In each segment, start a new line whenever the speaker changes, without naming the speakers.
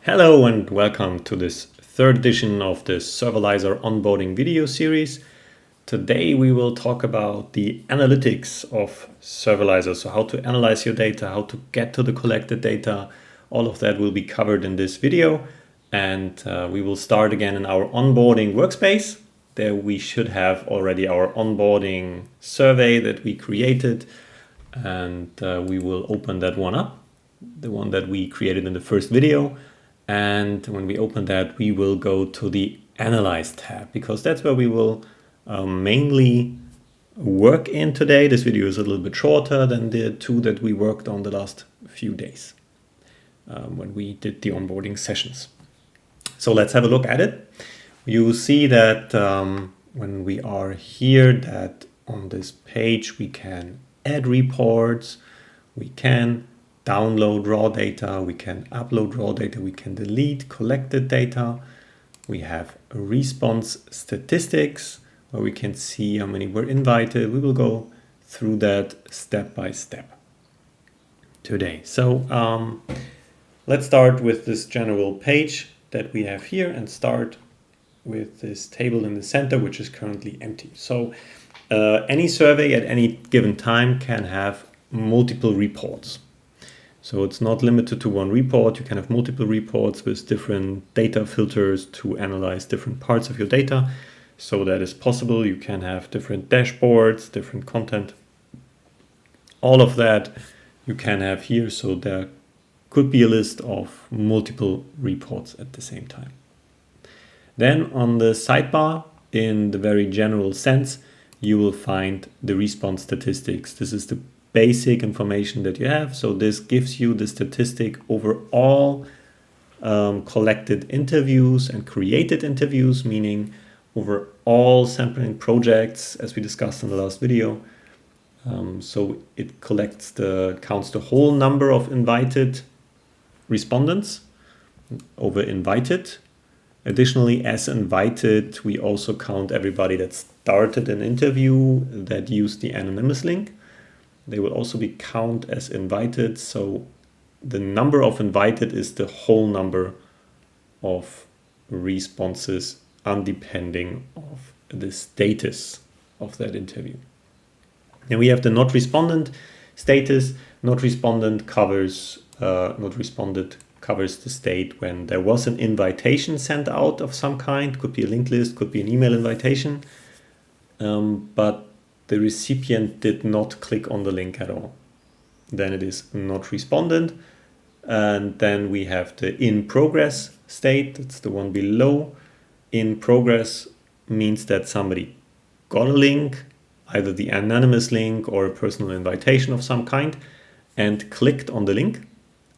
Hello and welcome to this third edition of the Survalyzer Onboarding video series. Today we will talk about the analytics of Survalyzer, so how to analyze your data, how to get to the collected data. All of that will be covered in this video, and we will start again in our onboarding workspace. There we should have already our onboarding survey that we created, and we will open that one up, the one that we created in the first video. And when we open that, we will go to the Analyse tab, because that's where we will mainly work in today. This video is a little bit shorter than the two that we worked on the last few days when we did the onboarding sessions. So let's have a look at it. You see that when we are here, that on this page we can add reports, we can download raw data, we can upload raw data, we can delete collected data. We have response statistics where we can see how many were invited. We will go through that step by step today. So let's start with this general page that we have here and start with this table in the center, which is currently empty. So any survey at any given time can have multiple reports. So it's not limited to one report. You can have multiple reports with different data filters to analyze different parts of your data. So that is possible. You can have different dashboards, different content. All of that you can have here. So there could be a list of multiple reports at the same time. Then on the sidebar, in the very general sense, you will find the response statistics. This is the basic information that you have. So this gives you the statistic over all collected interviews and created interviews, meaning over all sampling projects, as we discussed in the last video. So it counts the whole number of invited respondents over invited. Additionally, as invited, we also count everybody that started an interview that used the anonymous link. They will also be counted as invited. So the number of invited is the whole number of responses, undepending of the status of that interview. Then we have the not respondent status. Not responded covers the state when there was an invitation sent out of some kind. Could be a linked list, could be an email invitation, but the recipient did not click on the link at all. Then it is not respondent. And then we have the in progress state. That's the one below. In progress means that somebody got a link, either the anonymous link or a personal invitation of some kind, and clicked on the link.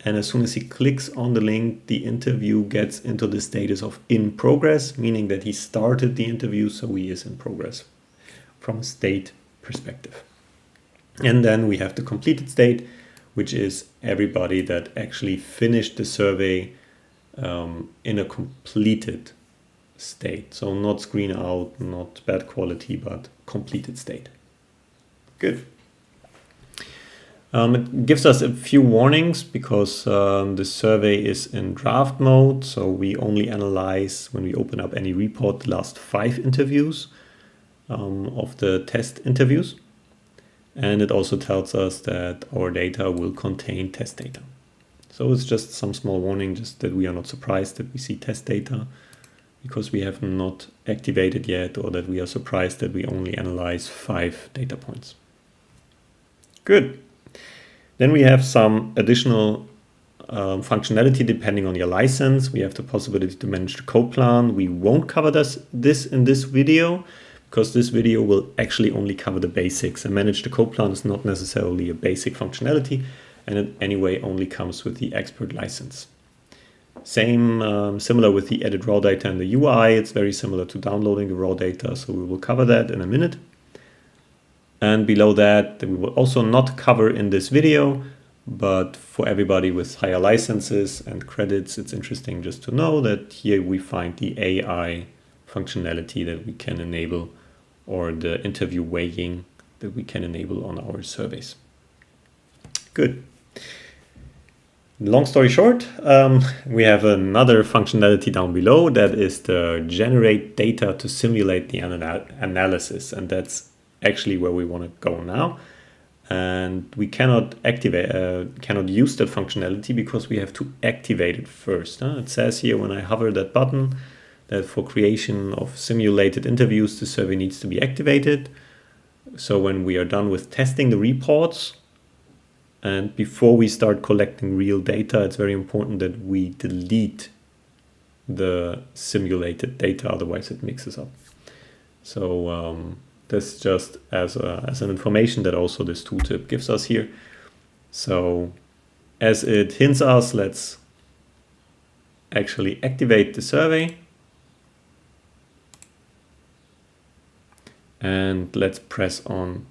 And as soon as he clicks on the link, the interview gets into the status of in progress, meaning that he started the interview, so he is in progress from a state perspective. And then we have the completed state, which is everybody that actually finished the survey in a completed state. So not screen out, not bad quality, but completed state. Good. It gives us a few warnings because the survey is in draft mode. So we only analyze, when we open up any report, the last 5 interviews of the test interviews. And it also tells us that our data will contain test data. So it's just some small warning, just that we are not surprised that we see test data because we have not activated yet, or that we are surprised that we only analyze 5 data points. Good. Then we have some additional functionality depending on your license. We have the possibility to manage the code plan. We won't cover this in this video, because this video will actually only cover the basics, and manage the code plan is not necessarily a basic functionality, and it anyway only comes with the expert license. Similar with the edit raw data and the UI, it's very similar to downloading the raw data, so we will cover that in a minute. And below that, we will also not cover in this video, but for everybody with higher licenses and credits, it's interesting just to know that here we find the AI functionality that we can enable, or the interview weighing that we can enable on our surveys. Good. Long story short, we have another functionality down below that is the generate data to simulate the analysis, and that's actually where we want to go now. And we cannot cannot use that functionality because we have to activate it first. It says here when I hover that button that for creation of simulated interviews, the survey needs to be activated. So when we are done with testing the reports and before we start collecting real data, it's very important that we delete the simulated data, otherwise it mixes up. So that's just as an information that also this tooltip gives us here. So as it hints us, let's actually activate the survey. And let's press on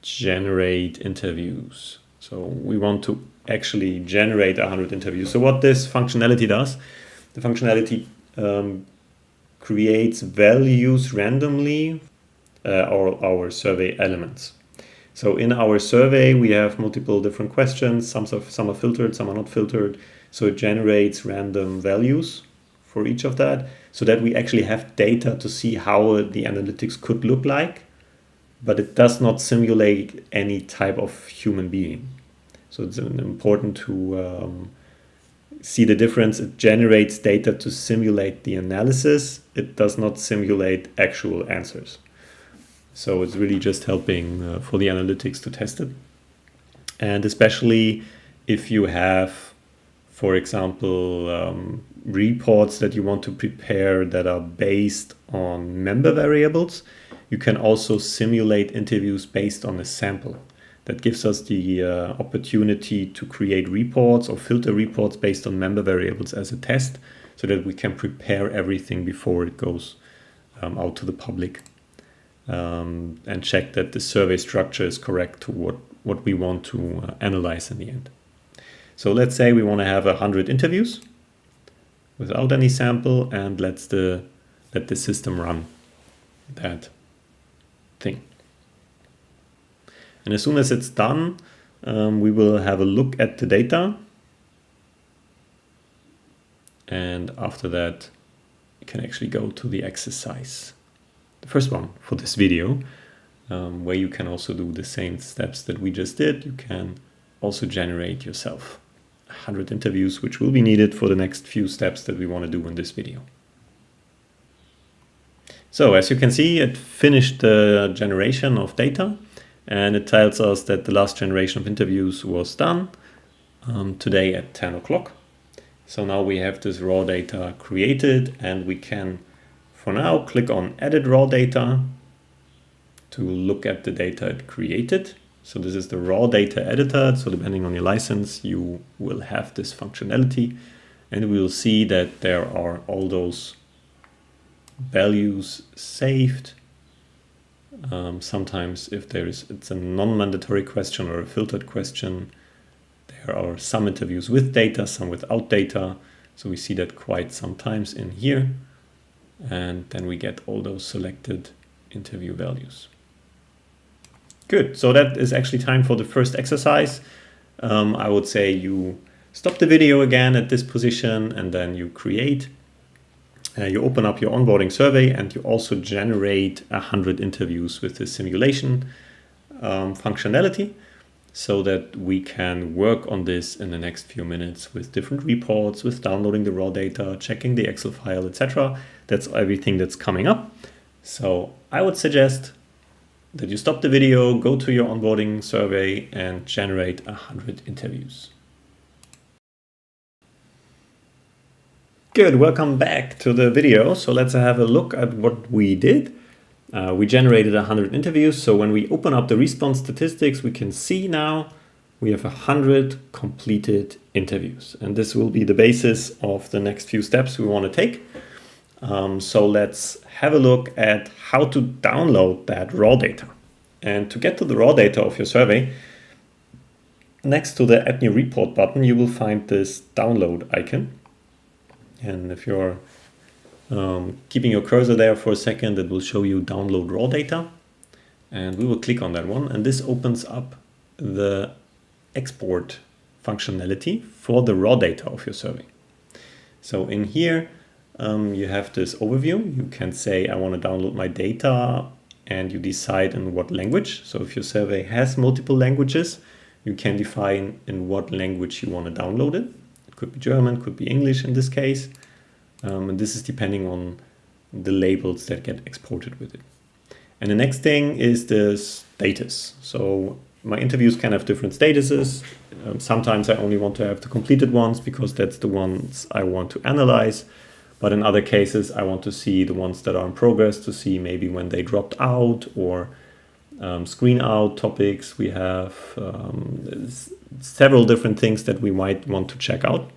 generate interviews. So we want to actually generate 100 interviews. So what this functionality does, the functionality creates values randomly our survey elements. So in our survey, we have multiple different questions. Some are filtered, some are not filtered. So it generates random values for each of that so that we actually have data to see how the analytics could look like, but it does not simulate any type of human being. So it's important to see the difference. It generates data to simulate the analysis. It does not simulate actual answers. So it's really just helping for the analytics to test it. And especially if you have, for example, reports that you want to prepare that are based on member variables, you can also simulate interviews based on a sample. That gives us the opportunity to create reports or filter reports based on member variables as a test so that we can prepare everything before it goes out to the public and check that the survey structure is correct to what we want to analyze in the end. So let's say we want to have 100 interviews without any sample, and let the system run that thing. And as soon as it's done, we will have a look at the data. And after that, you can actually go to the exercise, the first one for this video, where you can also do the same steps that we just did. You can also generate yourself 100 interviews, which will be needed for the next few steps that we want to do in this video. So as you can see, it finished the generation of data, and it tells us that the last generation of interviews was done today at 10 o'clock. So now we have this raw data created, and we can, for now, click on Edit Raw Data to look at the data it created. So this is the raw data editor. So depending on your license, you will have this functionality, and we will see that there are all those values saved. Sometimes if it's a non-mandatory question or a filtered question, there are some interviews with data, some without data. So we see that quite sometimes in here. And then we get all those selected interview values. Good, so that is actually time for the first exercise. I would say you stop the video again at this position, and then you create, you open up your onboarding survey, and you also generate 100 interviews with the simulation functionality so that we can work on this in the next few minutes with different reports, with downloading the raw data, checking the Excel file, etc. That's everything that's coming up. So I would suggest that you stop the video, go to your onboarding survey, and generate 100 interviews. Good, welcome back to the video. So let's have a look at what we did. We generated 100 interviews. So when we open up the response statistics, we can see now we have 100 completed interviews. And this will be the basis of the next few steps we want to take. So let's have a look at how to download that raw data. And to get to the raw data of your survey, next to the Add New Report button, you will find this download icon. And if you're keeping your cursor there for a second, it will show you download raw data. And we will click on that one. And this opens up the export functionality for the raw data of your survey. So in here, you have this overview. You can say, I want to download my data, and you decide in what language. So if your survey has multiple languages, you can define in what language you want to download it. It could be German, could be English in this case. And this is depending on the labels that get exported with it. And the next thing is the status. So my interviews can have different statuses. Sometimes I only want to have the completed ones because that's the ones I want to analyze. But in other cases, I want to see the ones that are in progress, to see maybe when they dropped out or screen out topics. We have several different things that we might want to check out.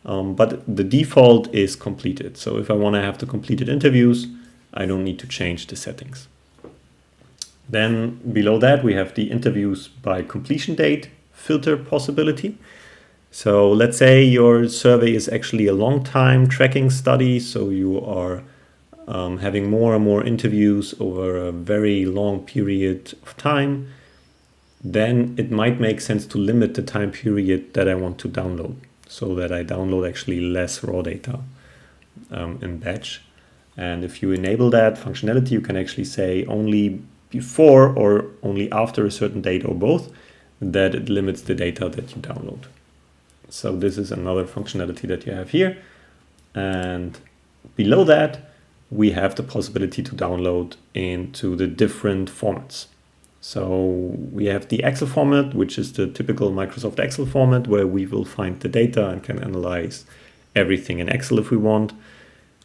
But the default is completed. So if I want to have the completed interviews, I don't need to change the settings. Then below that, we have the interviews by completion date filter possibility. So let's say your survey is actually a long time tracking study. So you are having more and more interviews over a very long period of time. Then it might make sense to limit the time period that I want to download, so that I download actually less raw data in batch. And if you enable that functionality, you can actually say only before or only after a certain date or both, that it limits the data that you download. So this is another functionality that you have here. And below that, we have the possibility to download into the different formats. So we have the Excel format, which is the typical Microsoft Excel format, where we will find the data and can analyze everything in Excel if we want.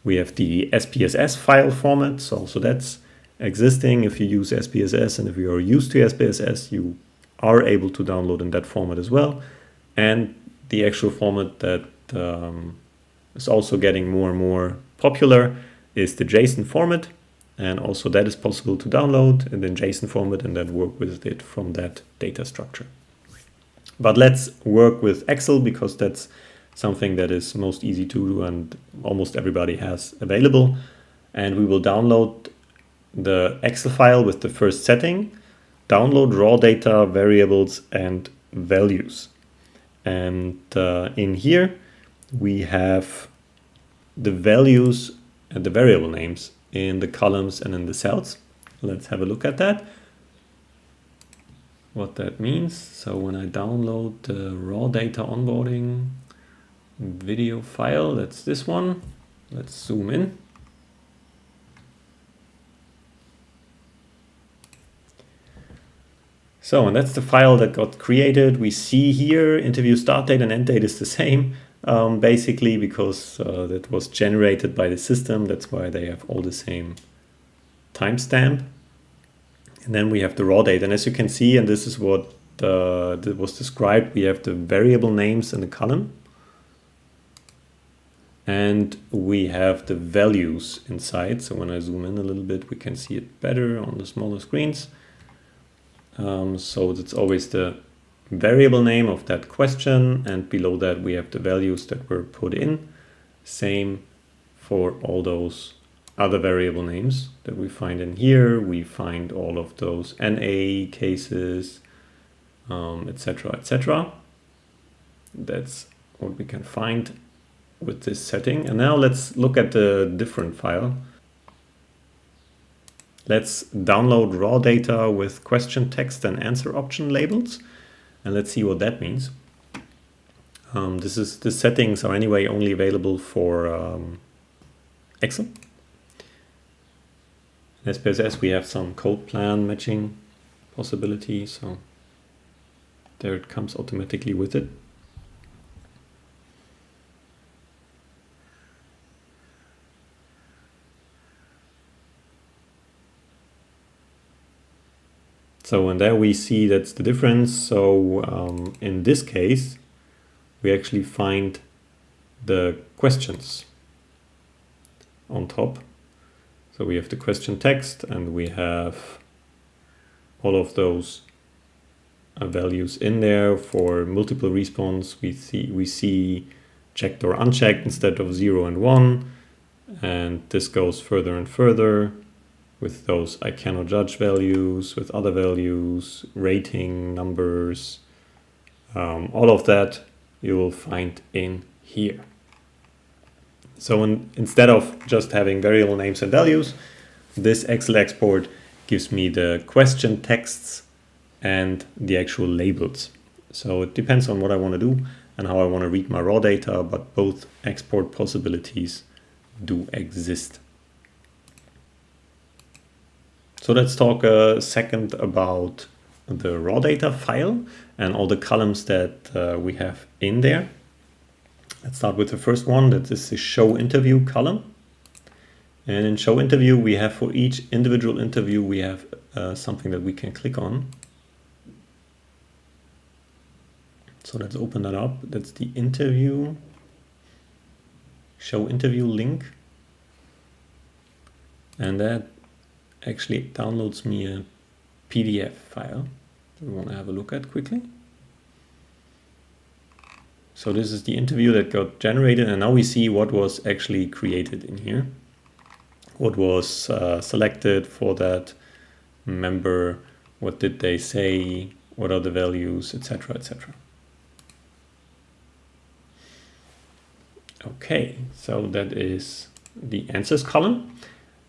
We have the SPSS file format, so that's existing. If you use SPSS and if you are used to SPSS, you are able to download in that format as well. And the actual format that is also getting more and more popular is the JSON format. And also that is possible to download in the JSON format and then work with it from that data structure. But let's work with Excel because that's something that is most easy to do and almost everybody has available. And we will download the Excel file with the first setting, download raw data, variables, and values. And in here, we have the values and the variable names in the columns and in the cells. Let's have a look at that. What that means. So when I download the raw data onboarding video file, that's this one. Let's zoom in. So, and that's the file that got created. We see here interview start date and end date is the same, basically because that was generated by the system. That's why they have all the same timestamp. And then we have the raw date. And as you can see, and this is what was described, we have the variable names in the column. And we have the values inside. So when I zoom in a little bit, we can see it better on the smaller screens. So it's always the variable name of that question, and below that we have the values that were put in. Same for all those other variable names that we find in here. We find all of those NA cases, etc., etc. That's what we can find with this setting. And now let's look at the different file. Let's download raw data with question text and answer option labels. And let's see what that means. The settings are anyway only available for Excel. In SPSS we have some code plan matching possibility, so there it comes automatically with it. So, and there we see that's the difference. So in this case, we actually find the questions on top. So we have the question text and we have all of those values in there. For multiple response, we see checked or unchecked instead of 0 and 1. And this goes further and further with those I cannot judge values, with other values, rating numbers, All of that you will find in here. So instead of just having variable names and values, this Excel export gives me the question texts and the actual labels. So it depends on what I want to do and how I want to read my raw data, but both export possibilities do exist. So let's talk a second about the raw data file and all the columns that we have in there. Let's start with the first one. That is the show interview column. And in show interview, we have for each individual interview, we have something that we can click on. So let's open that up. That's the interview, show interview link. And that actually downloads me a PDF file we want to have a look at quickly. So this is the interview that got generated, and now we see what was actually created in here. What was selected for that member, what did they say, what are the values, etc., etc. Okay, so that is the answers column.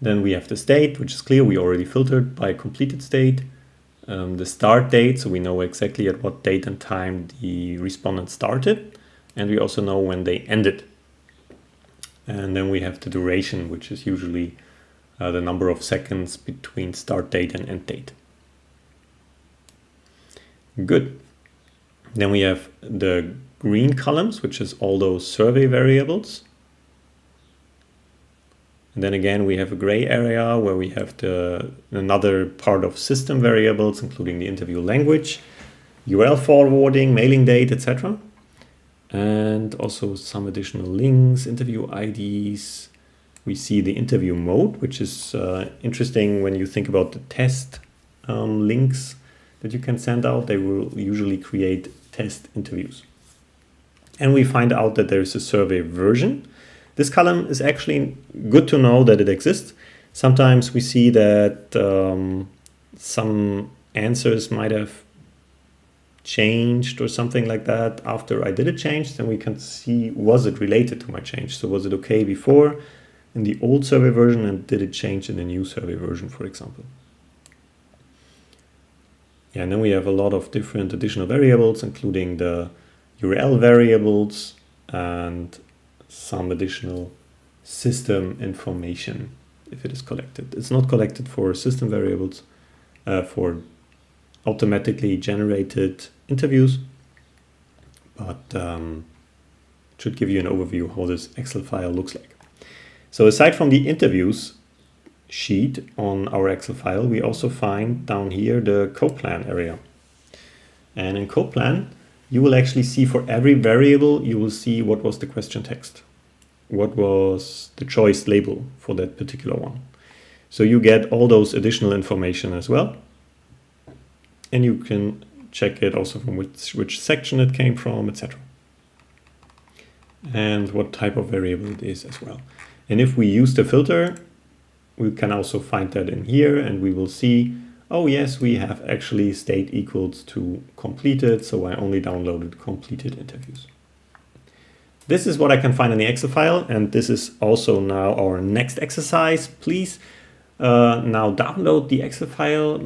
Then we have the state, which is clear, we already filtered by completed state. The start date, so we know exactly at what date and time the respondent started. And we also know when they ended. And then we have the duration, which is usually the number of seconds between start date and end date. Good. Then we have the green columns, which is all those survey variables. And then again, we have a gray area where we have another part of system variables, including the interview language, URL forwarding, mailing date, etc. And also some additional links, interview IDs. We see the interview mode, which is interesting when you think about the test links that you can send out. They will usually create test interviews. And we find out that there is a survey version. This column is actually good to know that it exists. Sometimes we see that some answers might have changed or something like that after I did a change. Then we can see, was it related to my change? So was it okay before in the old survey version, and did it change in the new survey version, for example? Yeah, and then we have a lot of different additional variables, including the URL variables and some additional system information if it is collected. It's not collected for system variables, for automatically generated interviews, but it should give you an overview how this Excel file looks like. So aside from the interviews sheet on our Excel file, we also find down here the code plan area. And in code plan, you will actually see for every variable, you will see what was the question text, what was the choice label for that particular one. So you get all those additional information as well. And you can check it also from which section it came from, etc. And what type of variable it is as well. And if we use the filter, we can also find that in here, and we will see, oh yes, we have actually state equals to completed, so I only downloaded completed interviews. This is what I can find in the Excel file, and this is also now our next exercise. Please now download the Excel file.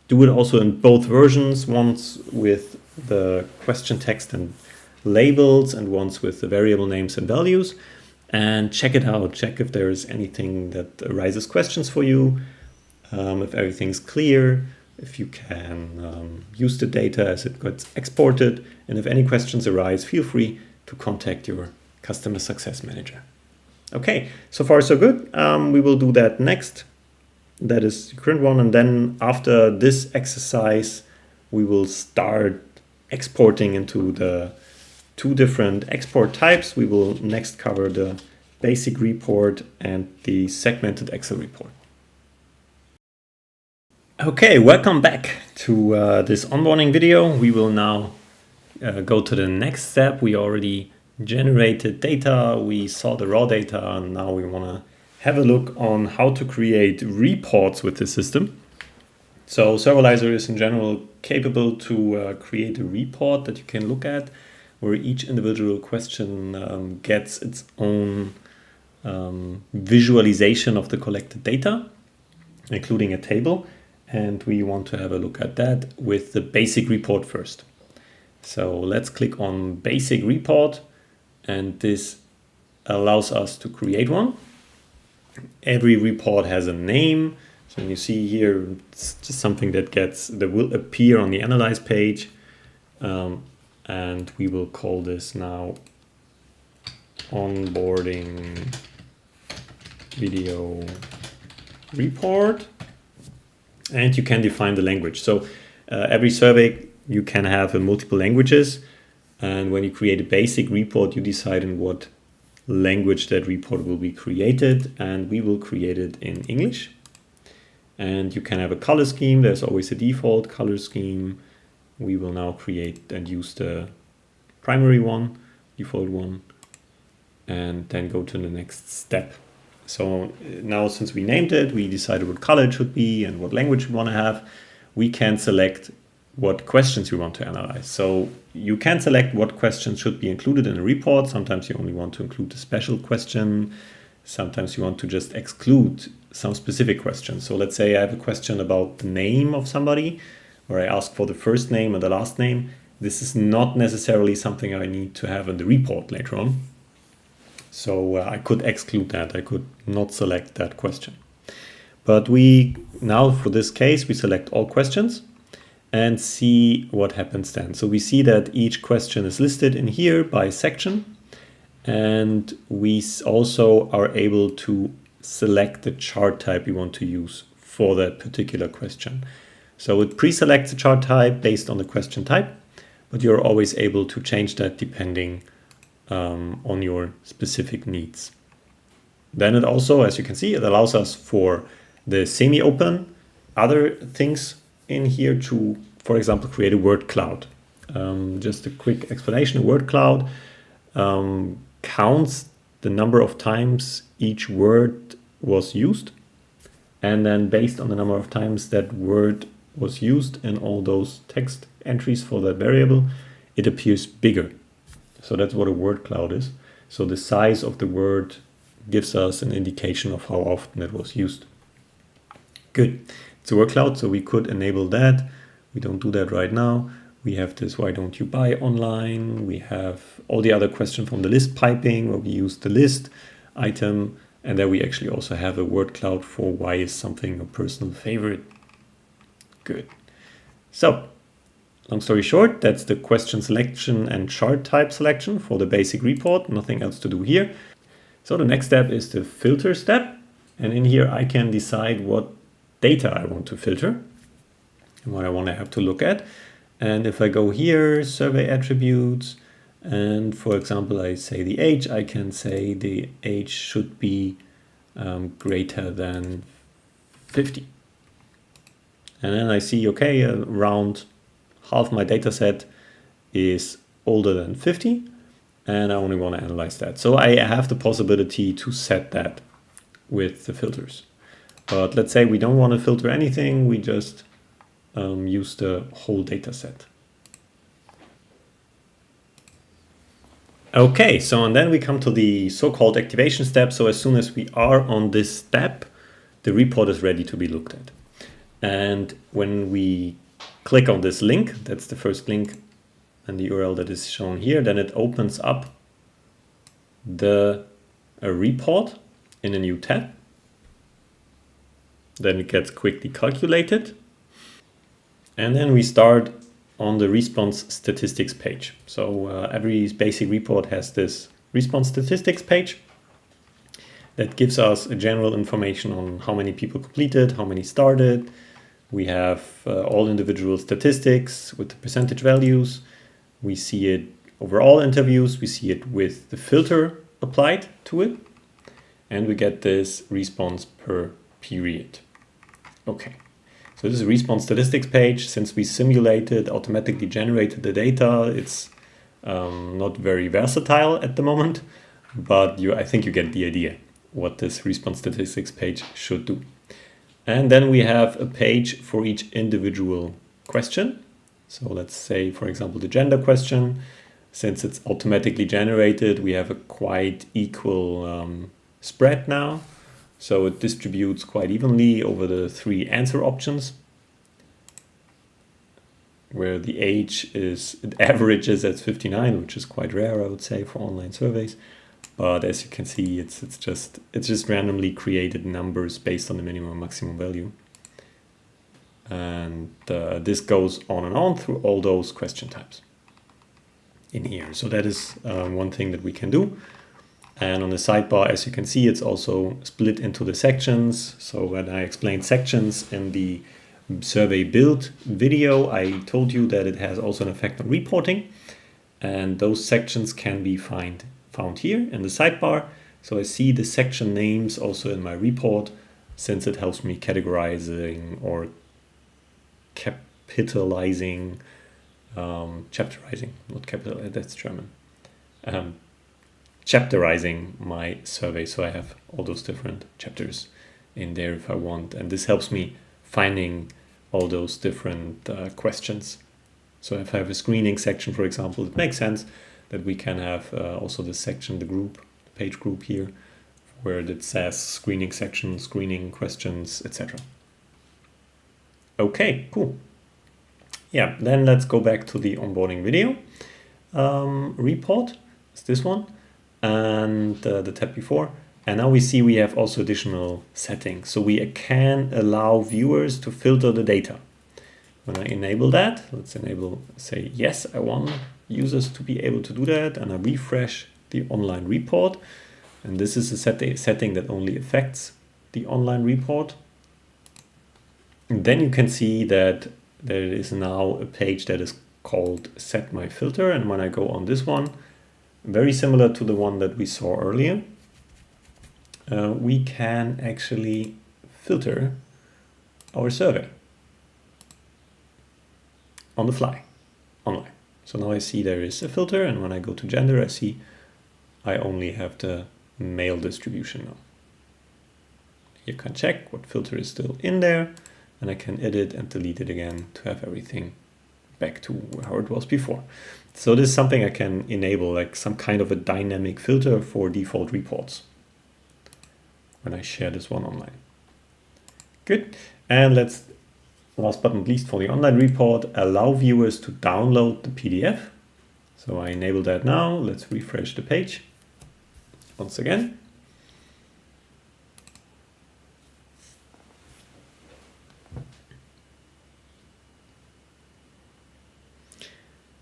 Do it also in both versions, once with the question text and labels and once with the variable names and values, and check it out. Check if there is anything that raises questions for you, if everything's clear, if you can use the data as it gets exported, and if any questions arise, feel free to contact your customer success manager. Okay, so far so good. We will do that next. That is the current one, and then after this exercise, we will start exporting into the two different export types. We will next cover the basic report and the segmented Excel report. Okay, welcome back to this onboarding video. We will now go to the next step. We already generated data, we saw the raw data, and now we want to have a look on how to create reports with the system. So Survalyzer is in general capable to create a report that you can look at, where each individual question gets its own visualization of the collected data, including a table. And we want to have a look at that with the basic report first. So let's click on basic report, and this allows us to create one. Every report has a name. So you see here, it's just something that will appear on the Analyse page. And we will call this now onboarding video report. And you can define the language. So every survey you can have in multiple languages. And when you create a basic report, you decide in what language that report will be created, and we will create it in English. And you can have a color scheme. There's always a default color scheme. We will now create and use the primary one, default one, and then go to the next step. So now, since we named it, we decided what color it should be and what language we want to have, we can select what questions we want to analyze. So you can select what questions should be included in a report. Sometimes you only want to include a special question. Sometimes you want to just exclude some specific questions. So let's say I have a question about the name of somebody, where I ask for the first name and the last name. This is not necessarily something I need to have in the report later on. So I could exclude that. I could not select that question. But now for this case, we select all questions and see what happens then. So we see that each question is listed in here by section, and we also are able to select the chart type we want to use for that particular question. So it pre-selects the chart type based on the question type, but you're always able to change that depending on your specific needs. Then it also, as you can see, it allows us for the semi-open other things in here to, for example, create a word cloud. Just a quick explanation. A word cloud counts the number of times each word was used, and then based on the number of times that word was used in all those text entries for that variable, it appears bigger. So that's what a word cloud is. So the size of the word gives us an indication of how often it was used. Good. It's a word cloud, so we could enable that. We don't do that right now. We have this why don't you buy online. We have all the other questions from the list piping, where we use the list item. And then we actually also have a word cloud for why is something a personal favorite. Good. So long story short, that's the question selection and chart type selection for the basic report. Nothing else to do here. So the next step is the filter step. And in here, I can decide what data I want to filter and what I want to have to look at. And if I go here, survey attributes, and for example, I say the age, I can say the age should be greater than 50. And then I see, okay, around half my data set is older than 50, and I only want to analyze that. So I have the possibility to set that with the filters. But let's say we don't want to filter anything, we just use the whole data set. Okay, so and then we come to the so-called activation step. So as soon as we are on this step, the report is ready to be looked at. And when we click on this link, that's the first link and the URL that is shown here, then it opens up a report in a new tab. Then it gets quickly calculated. And then we start on the response statistics page. So every basic report has this response statistics page that gives us a general information on how many people completed, how many started. We have all individual statistics with the percentage values. We see it over all interviews. We see it with the filter applied to it. And we get this response per period. Okay. So this is a response statistics page. Since we simulated, automatically generated the data, it's not very versatile at the moment, but I think you get the idea what this response statistics page should do. And then we have a page for each individual question. So let's say, for example, the gender question. Since it's automatically generated, we have a quite equal spread now. So it distributes quite evenly over the 3 answer options, where the age it averages at 59, which is quite rare, I would say, for online surveys. But as you can see, it's just randomly created numbers based on the minimum and maximum value. And this goes on and on through all those question types in here. So that is one thing that we can do. And on the sidebar, as you can see, it's also split into the sections. So when I explained sections in the survey build video, I told you that it has also an effect on reporting. And those sections can be found here in the sidebar. So I see the section names also in my report, since it helps me categorizing or capitalizing, chapterizing, not capital, that's German, chapterizing my survey. So I have all those different chapters in there if I want. And this helps me finding all those different questions. So if I have a screening section, for example, it makes sense that we can have also the section, the page group here, where it says screening section, screening questions, etc. Okay, cool. Yeah, then let's go back to the onboarding video report. It's this one, and the tab before. And now we see we have also additional settings. So we can allow viewers to filter the data. When I enable that, let's say, yes, I want users to be able to do that. And I refresh the online report. And this is a setting that only affects the online report. And then you can see that there is now a page that is called Set My Filter. And when I go on this one, very similar to the one that we saw earlier, we can actually filter our survey on the fly, online. So now I see there is a filter, and when I go to gender, I see I only have the male distribution now. You can check what filter is still in there, and I can edit and delete it again to have everything back to how it was before. So this is something I can enable, like some kind of a dynamic filter for default reports when I share this one online. Good. And let's, last but not least, for the online report, allow viewers to download the PDF. So I enable that now. Let's refresh the page once again.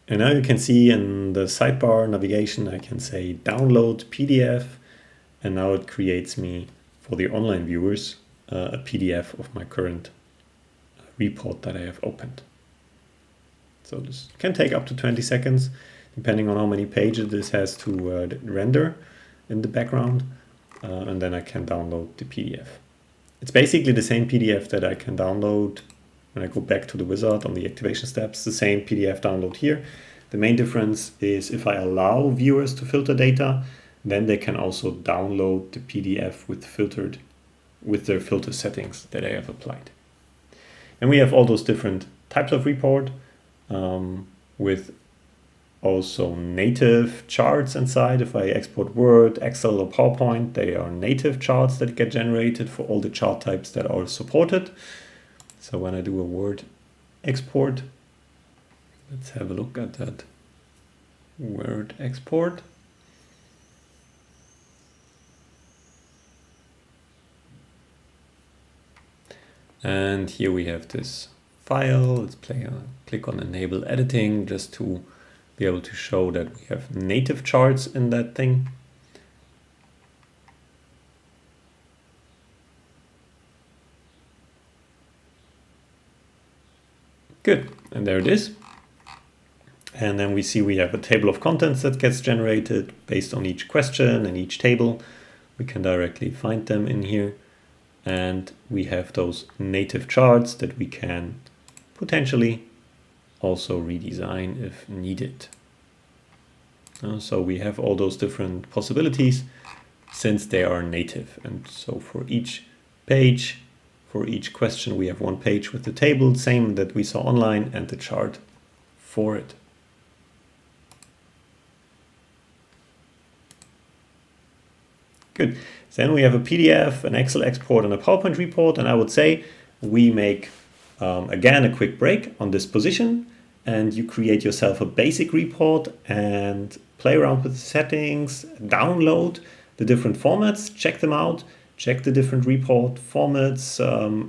And now you can see in the sidebar navigation, I can say download PDF, and now it creates me, for the online viewers, a PDF of my current report that I have opened. So this can take up to 20 seconds, depending on how many pages this has to render in the background, and then I can download the PDF. It's basically the same PDF that I can download when I go back to the wizard on the activation steps, the same PDF download here. The main difference is if I allow viewers to filter data, then they can also download the PDF with their filter settings that I have applied. And we have all those different types of report with also native charts inside. If I export Word, Excel, or PowerPoint, they are native charts that get generated for all the chart types that are supported. So when I do a Word export, let's have a look at that Word export. And here we have this file. Let's click on enable editing just to be able to show that we have native charts in that thing. Good, and there it is. And then we see we have a table of contents that gets generated based on each question and each table. We can directly find them in here. And we have those native charts that we can potentially also redesign if needed. So we have all those different possibilities since they are native. And so for each page, For each question we have one page with the table, same that we saw online, and the chart for it. Good. Then we have a PDF, an Excel export, and a PowerPoint report. And I would say we make, again, a quick break on this position, and you create yourself a basic report and play around with the settings, download the different formats, check them out, check the different report formats,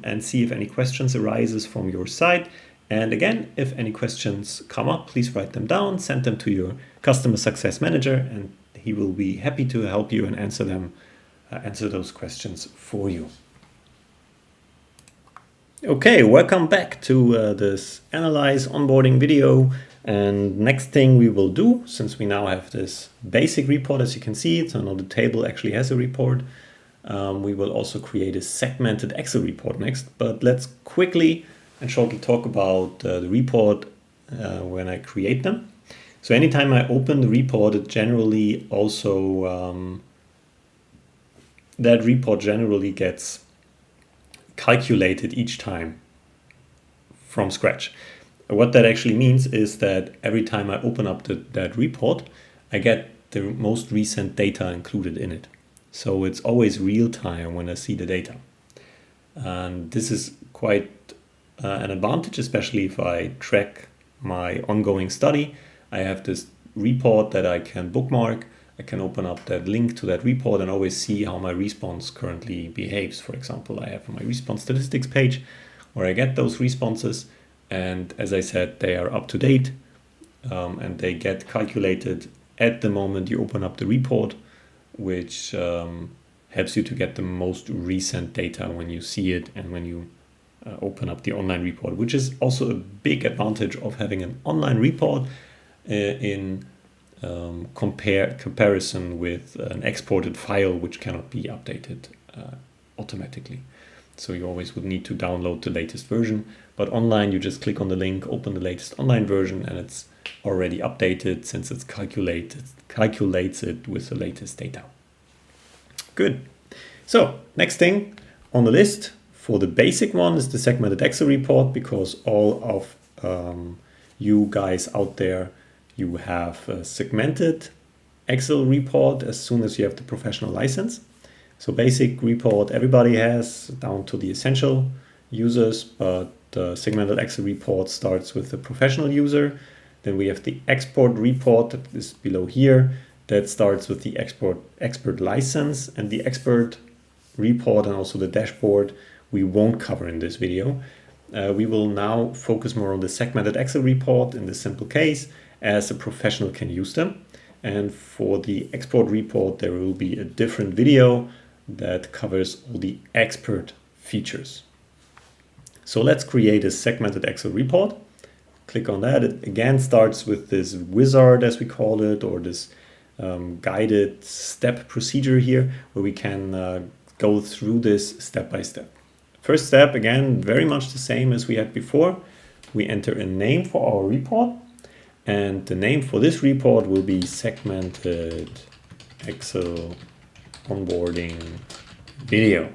and see if any questions arises from your side. And again, if any questions come up, please write them down, send them to your customer success manager, and he will be happy to help you and answer those questions for you. Okay, welcome back to this Analyse onboarding video. And next thing we will do, since we now have this basic report, as you can see, so now the table actually has a report, we will also create a segmented Excel report next. But let's quickly and shortly talk about the report when I create them. So anytime I open the report, it generally also, that report generally gets calculated each time from scratch. What that actually means is that every time I open up that report, I get the most recent data included in it. So it's always real time when I see the data. And this is quite an advantage, especially if I track my ongoing study. I have this report that I can bookmark. I can open up that link to that report and always see how my response currently behaves. For example, I have my response statistics page where I get those responses. And as I said, they are up to date and they get calculated at the moment you open up the report, which helps you to get the most recent data when you see it and when you open up the online report, which is also a big advantage of having an online report in comparison with an exported file which cannot be updated automatically. So you always would need to download the latest version, but online you just click on the link, open the latest online version, and it's already updated since it's calculates it with the latest data. Good. So next thing on the list for the basic one is the segmented Excel report, because all of you guys out there, you have a segmented Excel report as soon as you have the professional license. So basic report everybody has down to the essential users, but the segmented Excel report starts with the professional user. Then we have the export report that is below here that starts with the expert license, and the expert report and also the dashboard we won't cover in this video. We will now focus more on the segmented Excel report in this simple case, as a professional can use them. And for the export report, there will be a different video that covers all the expert features. So let's create a segmented Excel report. Click on that. It again starts with this wizard, as we call it, or this guided step procedure here, where we can go through this step by step. First step, again, very much the same as we had before. We enter a name for our report, and the name for this report will be segmented Excel onboarding video.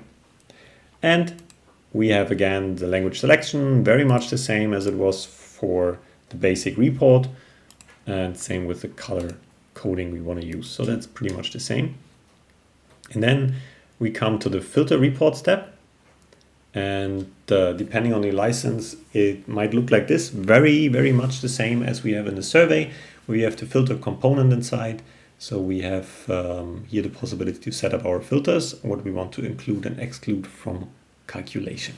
And we have again the language selection, very much the same as it was for the basic report, and same with the color coding we want to use. So that's pretty much the same. And then we come to the filter report step. And depending on the license, it might look like this, very, very much the same as we have in the survey, where we have the filter component inside. So we have here the possibility to set up our filters, what we want to include and exclude from calculation.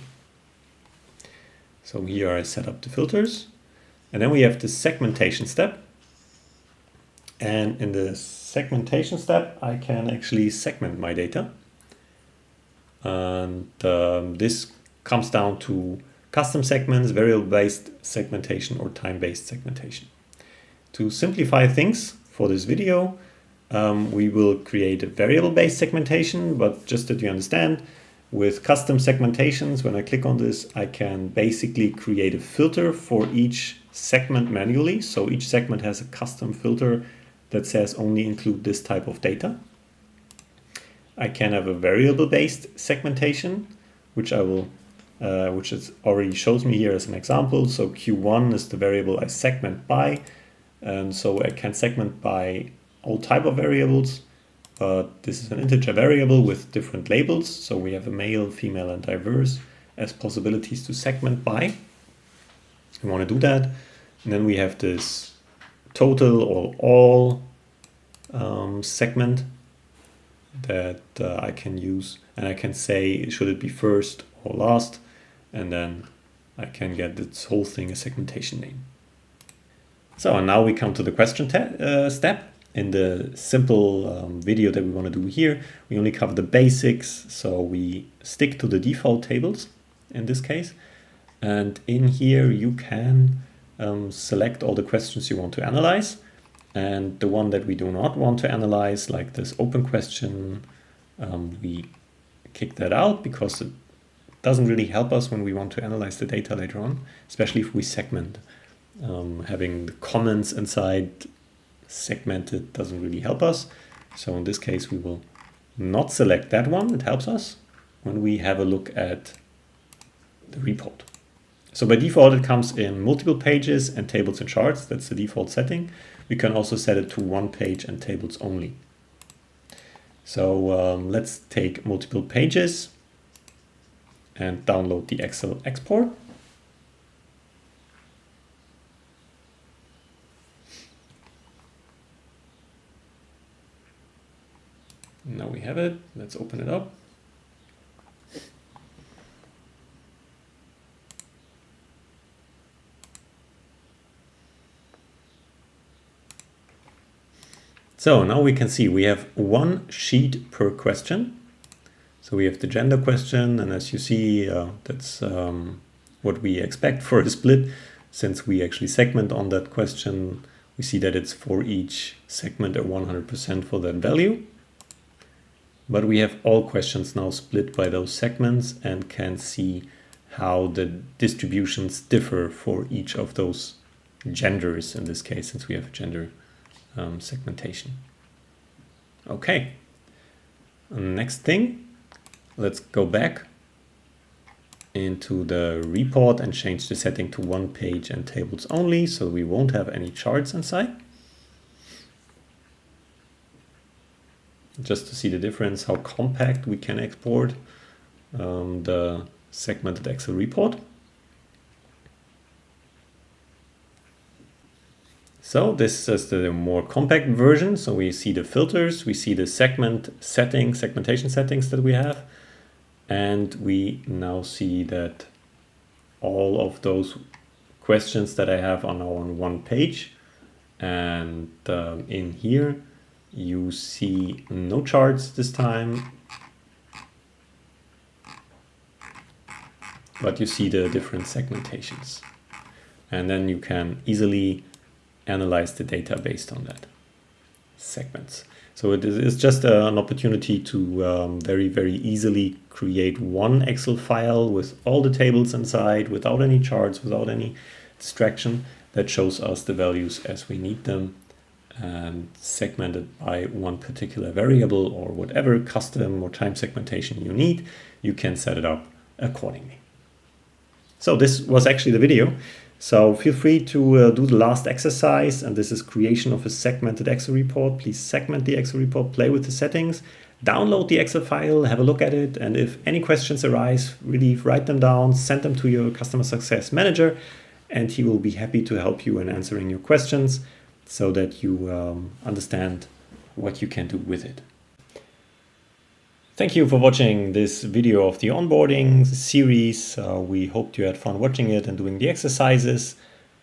So here I set up the filters, and then we have the segmentation step. And in the segmentation step, I can actually segment my data. And this comes down to custom segments, variable-based segmentation, or time-based segmentation. To simplify things for this video, we will create a variable-based segmentation, but just that you understand, with custom segmentations, when I click on this, I can basically create a filter for each segment manually. So each segment has a custom filter that says only include this type of data. I can have a variable-based segmentation, which I will which is already shows me here as an example. So Q1 is the variable I segment by, and so I can segment by all type of variables. But this is an integer variable with different labels. So we have a male, female, and diverse as possibilities to segment by. We want to do that. And then we have this total or all segment that I can use. And I can say, should it be first or last? And then I can get this whole thing a segmentation name. So and now we come to the question step. In the simple video that we want to do here, we only cover the basics. So we stick to the default tables in this case. And in here, you can select all the questions you want to analyze. And the one that we do not want to analyze, like this open question, we kick that out because it doesn't really help us when we want to analyze the data later on, especially if we segment. Having the comments inside segmented doesn't really help us. So in this case, we will not select that one. It helps us when we have a look at the report. So by default, it comes in multiple pages and tables and charts. That's the default setting. We can also set it to one page and tables only. So let's take multiple pages and download the Excel export. Now we have it. Let's open it up. So now we can see we have one sheet per question. So we have the gender question, and as you see, that's what we expect for a split. Since we actually segment on that question, we see that it's for each segment at 100% for that value. But we have all questions now split by those segments and can see how the distributions differ for each of those genders in this case, since we have gender segmentation. Okay, next thing, let's go back into the report and change the setting to one page and tables only, so we won't have any charts inside. Just to see the difference, how compact we can export the segmented Excel report. So this is the more compact version. So we see the filters, we see the segmentation settings that we have. And we now see that all of those questions that I have are now on one page. And in here, you see no charts this time, but you see the different segmentations. And then you can easily analyze the data based on that segments. So it is just an opportunity to very, very easily create one Excel file with all the tables inside, without any charts, without any distraction, that shows us the values as we need them, and segmented by one particular variable or whatever custom or time segmentation you need. You can set it up accordingly. So this was actually the video. So feel free to do the last exercise, and this is creation of a segmented Excel report. Please segment the Excel report, play with the settings, download the Excel file, have a look at it, and if any questions arise, really write them down, send them to your customer success manager, and he will be happy to help you in answering your questions so that you understand what you can do with it. Thank you for watching this video of the onboarding series. We hoped you had fun watching it and doing the exercises,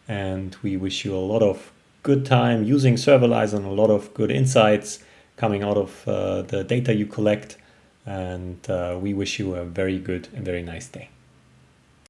and we wish you a lot of good time using Survalyzer and a lot of good insights coming out of the data you collect, and we wish you a very good and very nice day.